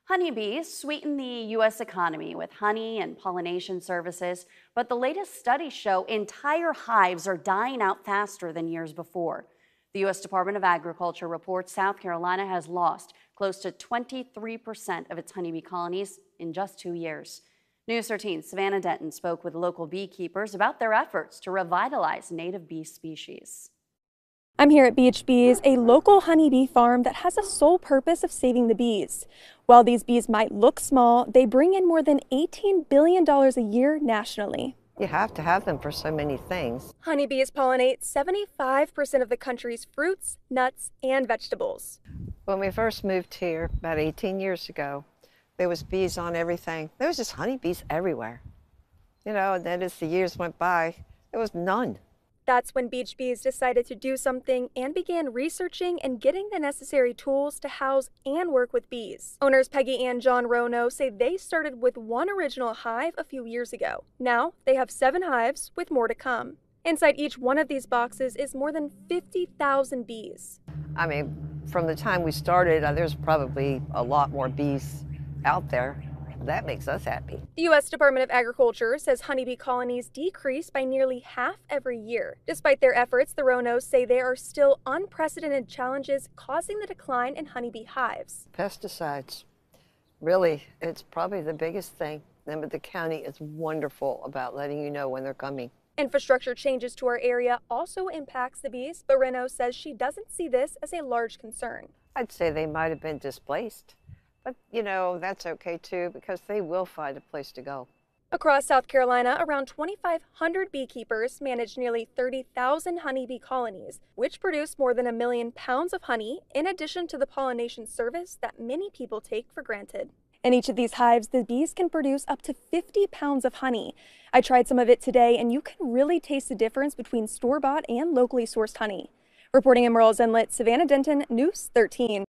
Honeybees sweeten the U.S. economy with honey and pollination services, but the latest studies show entire hives are dying out faster than years before. The U.S. Department of Agriculture reports South Carolina has lost close to 23% of its honeybee colonies in just 2 years. News 13's Savannah Denton spoke with local beekeepers about their efforts to revitalize native bee species. I'm here at Beach Bees, a local honeybee farm that has a sole purpose of saving the bees. While these bees might look small, they bring in more than $18 billion a year nationally. You have to have them for so many things. Honeybees pollinate 75% of the country's fruits, nuts, and vegetables. When we first moved here about 18 years ago, there was bees on everything. There was just honeybees everywhere. And then as the years went by, there was none. That's when Beach Bees decided to do something and began researching and getting the necessary tools to house and work with bees. Owners Peggy and John Rono say they started with one original hive a few years ago. Now they have 7 hives with more to come. Inside each one of these boxes is more than 50,000 bees. I mean, from the time we started, there's probably a lot more bees out there. That makes us happy. The U.S. Department of Agriculture says honeybee colonies decrease by nearly half every year. Despite their efforts, the Ronos say there are still unprecedented challenges causing the decline in honeybee hives. Pesticides. Really, it's probably the biggest thing. But the county is wonderful about letting you know when they're coming. Infrastructure changes to our area also impacts the bees, but Reno says she doesn't see this as a large concern. I'd say they might have been displaced. But, that's okay too, because they will find a place to go. Across South Carolina, around 2,500 beekeepers manage nearly 30,000 honeybee colonies, which produce more than 1 million pounds of honey, in addition to the pollination service that many people take for granted. In each of these hives, the bees can produce up to 50 pounds of honey. I tried some of it today, and you can really taste the difference between store-bought and locally sourced honey. Reporting in Myrtle Beach, Savannah Denton, News 13.